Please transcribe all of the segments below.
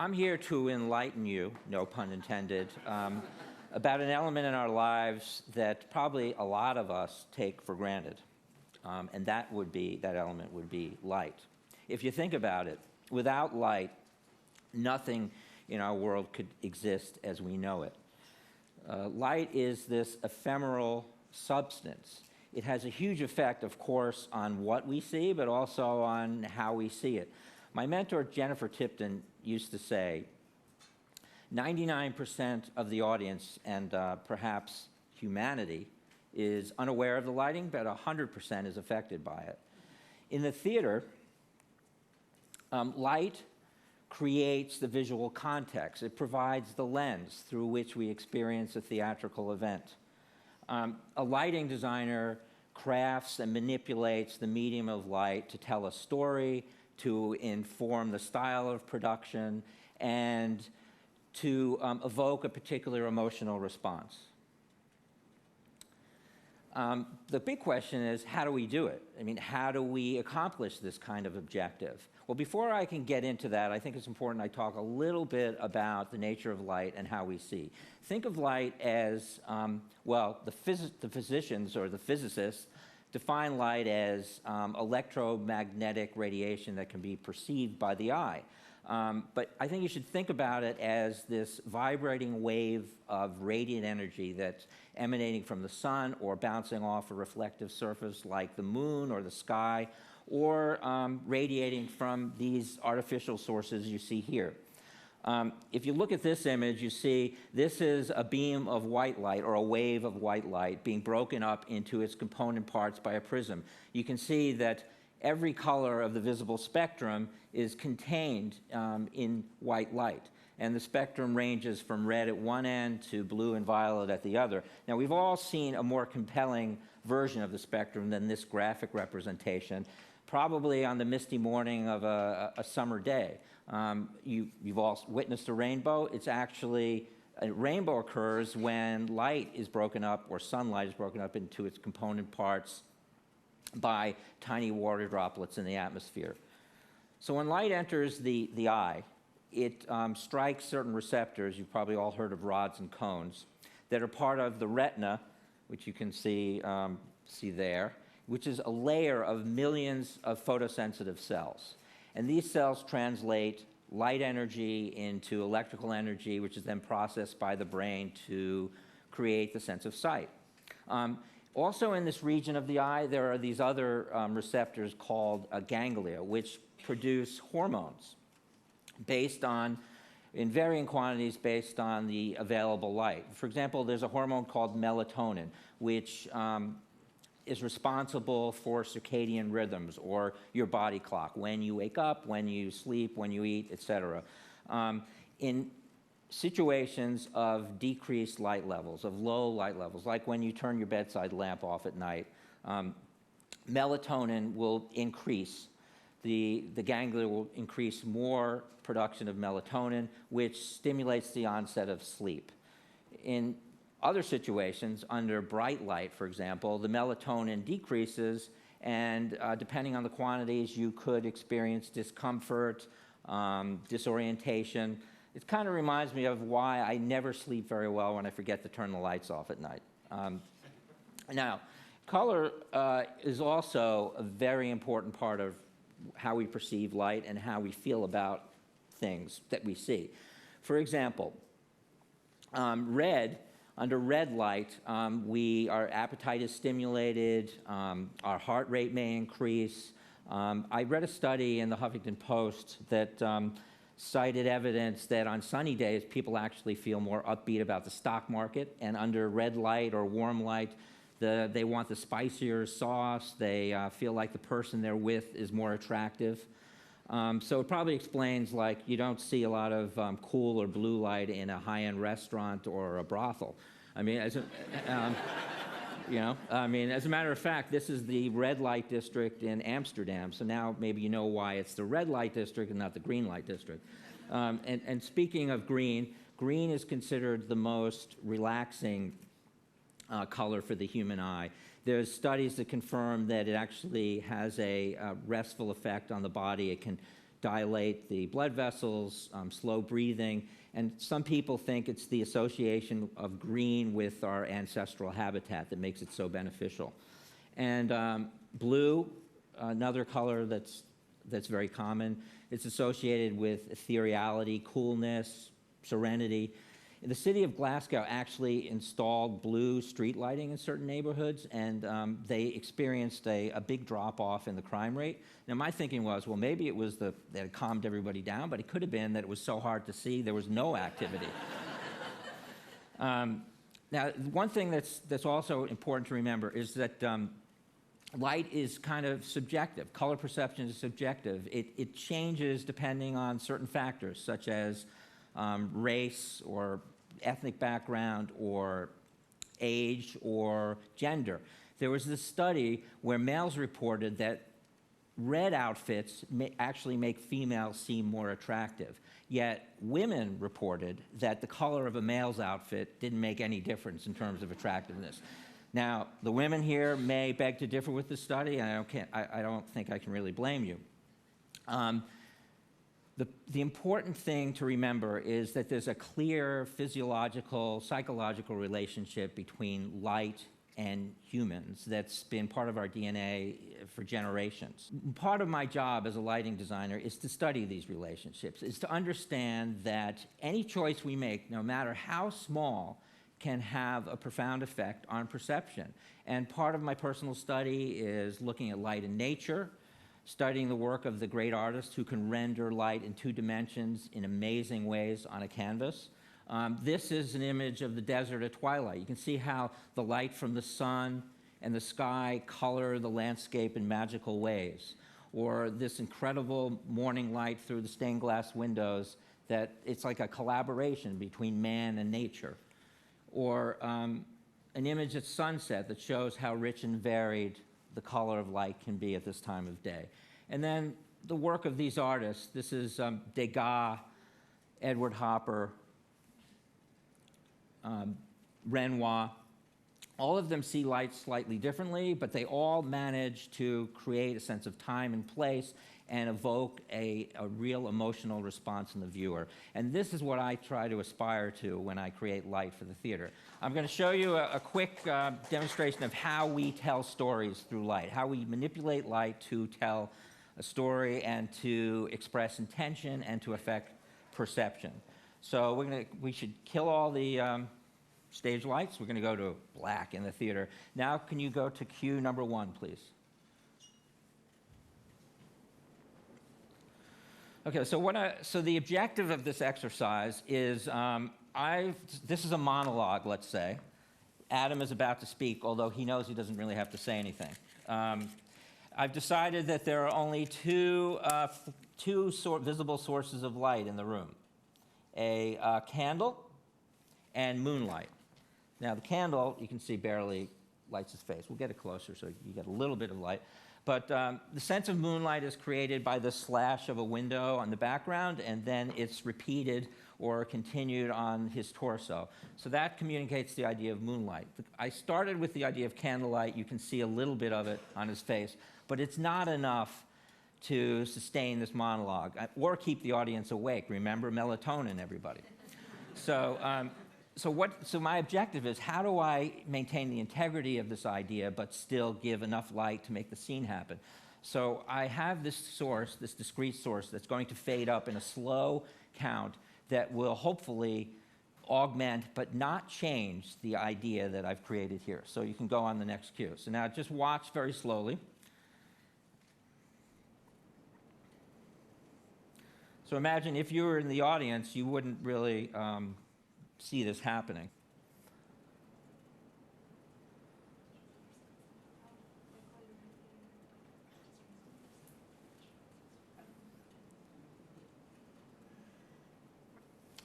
I'm here to enlighten you, no pun intended, about an element in our lives that probably a lot of us take for granted, and that element would be light. If you think about it, without light, nothing in our world could exist as we know it. Light is this ephemeral substance. It has a huge effect, of course, on what we see, but also on how we see it. My mentor, Jennifer Tipton, used to say, 99% of the audience and perhaps humanity is unaware of the lighting, but 100% is affected by it. In the theater, light creates the visual context. It provides the lens through which we experience a theatrical event. A lighting designer crafts and manipulates the medium of light to tell a story, to inform the style of production, and to evoke a particular emotional response. The big question is, how do we do it? I mean, how do we accomplish this kind of objective? Well, before I can get into that, I think it's important I talk a little bit about the nature of light and how we see. Think of light as, the physicians or the physicists define light as electromagnetic radiation that can be perceived by the eye. But I think you should think about it as this vibrating wave of radiant energy that's emanating from the sun or bouncing off a reflective surface like the moon or the sky, or radiating from these artificial sources you see here. If you look at this image, you see this is a beam of white light, or a wave of white light, being broken up into its component parts by a prism. You can see that every color of the visible spectrum is contained in white light. And the spectrum ranges from red at one end to blue and violet at the other. Now, we've all seen a more compelling version of the spectrum than this graphic representation, probably on the misty morning of a summer day. You've all witnessed a rainbow. It's actually, a rainbow occurs when light is broken up, or sunlight is broken up into its component parts by tiny water droplets in the atmosphere. So when light enters the eye, it strikes certain receptors. You've probably all heard of rods and cones that are part of the retina, which you can see there, which is a layer of millions of photosensitive cells. And these cells translate light energy into electrical energy, which is then processed by the brain to create the sense of sight. Also in this region of the eye, there are these other receptors called ganglia, which produce hormones in varying quantities based on the available light. For example, there's a hormone called melatonin, which is responsible for circadian rhythms, or your body clock, when you wake up, when you sleep, when you eat, etc. In situations of decreased light levels, of low light levels, like when you turn your bedside lamp off at night, melatonin will increase. The ganglia will increase more production of melatonin, which stimulates the onset of sleep. In other situations, under bright light, for example, the melatonin decreases, and depending on the quantities, you could experience discomfort, disorientation. It kind of reminds me of why I never sleep very well when I forget to turn the lights off at night. Now, color is also a very important part of how we perceive light and how we feel about things that we see. For example, under red light, our appetite is stimulated, our heart rate may increase. I read a study in the Huffington Post that cited evidence that on sunny days, people actually feel more upbeat about the stock market, and under red light or warm light, they want the spicier sauce. They feel like the person they're with is more attractive. So it probably explains, like, you don't see a lot of cool or blue light in a high-end restaurant or a brothel. I mean, as a matter of fact, this is the red light district in Amsterdam. So now maybe you know why it's the red light district and not the green light district. And speaking of green is considered the most relaxing color for the human eye. There's studies that confirm that it actually has a restful effect on the body. It can dilate the blood vessels, slow breathing, and some people think it's the association of green with our ancestral habitat that makes it so beneficial. And blue, another color that's very common, it's associated with ethereality, coolness, serenity. The city of Glasgow actually installed blue street lighting in certain neighborhoods, and they experienced a big drop-off in the crime rate. Now, my thinking was, well, maybe it was that it calmed everybody down, but it could have been that it was so hard to see, there was no activity. Now, one thing that's also important to remember is that light is kind of subjective. Color perception is subjective. It changes depending on certain factors, such as race or ethnic background or age or gender. There was this study where males reported that red outfits actually make females seem more attractive, yet women reported that the color of a male's outfit didn't make any difference in terms of attractiveness. Now, the women here may beg to differ with the study, and I don't think I can really blame you. The important thing to remember is that there's a clear physiological, psychological relationship between light and humans that's been part of our DNA for generations. Part of my job as a lighting designer is to study these relationships, is to understand that any choice we make, no matter how small, can have a profound effect on perception. And part of my personal study is looking at light in nature, studying the work of the great artists who can render light in 2 dimensions in amazing ways on a canvas. This is an image of the desert at twilight. You can see how the light from the sun and the sky color the landscape in magical ways. Or this incredible morning light through the stained glass windows that it's like a collaboration between man and nature. Or an image at sunset that shows how rich and varied the color of light can be at this time of day. And then the work of these artists, this is Degas, Edward Hopper, Renoir. All of them see light slightly differently, but they all manage to create a sense of time and place and evoke a real emotional response in the viewer. And this is what I try to aspire to when I create light for the theater. I'm going to show you a quick demonstration of how we tell stories through light, how we manipulate light to tell a story and to express intention and to affect perception. So we should kill all the stage lights. We're going to go to black in the theater. Now, can you go to cue number 1, please? Okay, so the objective of this exercise is, this is a monologue, let's say. Adam is about to speak, although he knows he doesn't really have to say anything. I've decided that there are only two visible sources of light in the room, a candle and moonlight. Now, the candle, you can see barely lights his face. We'll get it closer so you get a little bit of light. But the sense of moonlight is created by the slash of a window on the background, and then it's repeated or continued on his torso. So that communicates the idea of moonlight. I started with the idea of candlelight. You can see a little bit of it on his face, but it's not enough to sustain this monologue or keep the audience awake. Remember melatonin, everybody. So my objective is, how do I maintain the integrity of this idea but still give enough light to make the scene happen? So I have this source, this discrete source, that's going to fade up in a slow count that will hopefully augment but not change the idea that I've created here. So you can go on the next cue. So now just watch very slowly. So imagine if you were in the audience, you wouldn't really see this happening.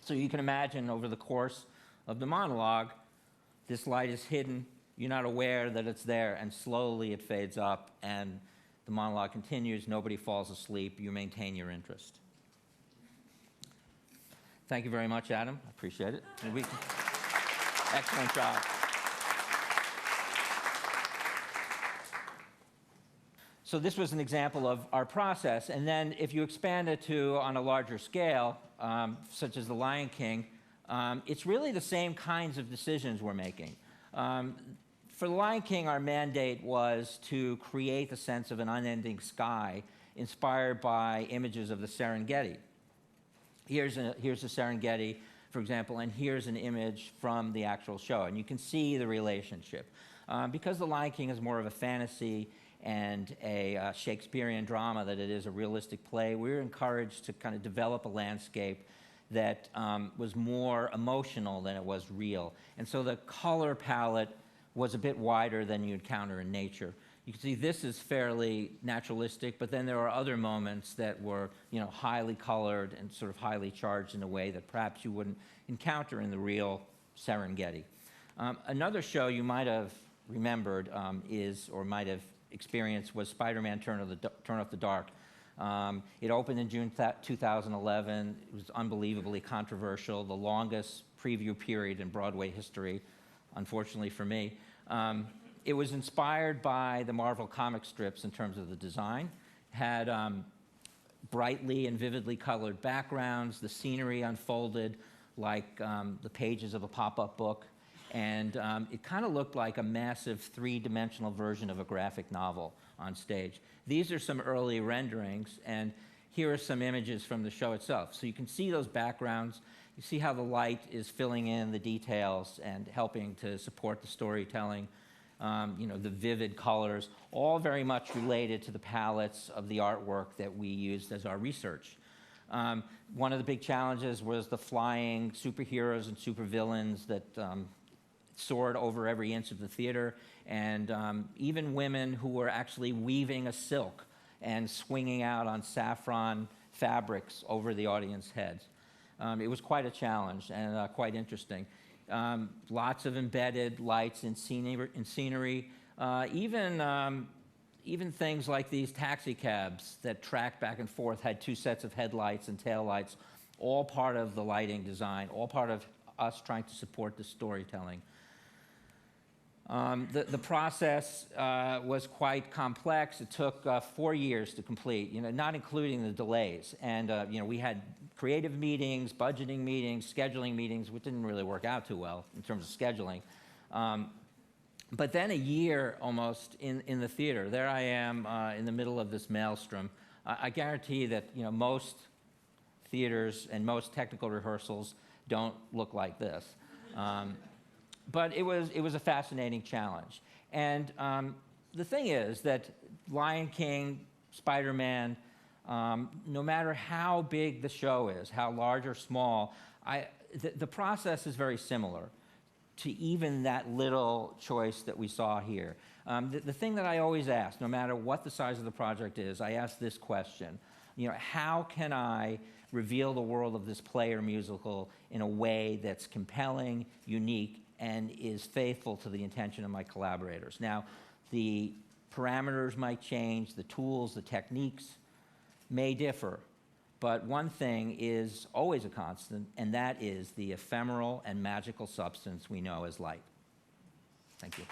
So you can imagine over the course of the monologue, this light is hidden, you're not aware that it's there, and slowly it fades up, and the monologue continues, nobody falls asleep, you maintain your interest. Thank you very much, Adam. I appreciate it. Excellent job. So this was an example of our process. And then if you expand it to on a larger scale, such as The Lion King, it's really the same kinds of decisions we're making. For The Lion King, our mandate was to create the sense of an unending sky inspired by images of the Serengeti. Here's the Serengeti, for example, and here's an image from the actual show. And you can see the relationship. Because The Lion King is more of a fantasy and a Shakespearean drama than it is a realistic play, we were encouraged to kind of develop a landscape that was more emotional than it was real. And so the color palette was a bit wider than you encounter in nature. You can see this is fairly naturalistic, but then there are other moments that were, highly colored and sort of highly charged in a way that perhaps you wouldn't encounter in the real Serengeti. Another show you might have remembered or might have experienced was Spider-Man Turn Off the Dark. It opened in June 2011. It was unbelievably controversial, the longest preview period in Broadway history, unfortunately for me. It was inspired by the Marvel comic strips in terms of the design. Had brightly and vividly colored backgrounds. The scenery unfolded like the pages of a pop-up book. And it kind of looked like a massive three-dimensional version of a graphic novel on stage. These are some early renderings, and here are some images from the show itself. So you can see those backgrounds. You see how the light is filling in the details and helping to support the storytelling. The vivid colors, all very much related to the palettes of the artwork that we used as our research. One of the big challenges was the flying superheroes and supervillains that soared over every inch of the theater, and even women who were actually weaving a silk and swinging out on saffron fabrics over the audience heads. It was quite a challenge and quite interesting. Lots of embedded lights in scenery, even things like these taxi cabs that tracked back and forth had two sets of headlights and taillights, all part of the lighting design, all part of us trying to support the storytelling. The process was quite complex. It took 4 years to complete, not including the delays. And we had creative meetings, budgeting meetings, scheduling meetings, which didn't really work out too well in terms of scheduling. But then a year almost in the theater. There I am in the middle of this maelstrom. I guarantee that most theaters and most technical rehearsals don't look like this. But it was a fascinating challenge. And the thing is that Lion King, Spider-Man, no matter how big the show is, how large or small, the process is very similar to even that little choice that we saw here. The thing that I always ask, no matter what the size of the project is, I ask this question. How can I reveal the world of this play or musical in a way that's compelling, unique, and is faithful to the intention of my collaborators? Now, the parameters might change, the tools, the techniques may differ, but one thing is always a constant, and that is the ephemeral and magical substance we know as light. Thank you.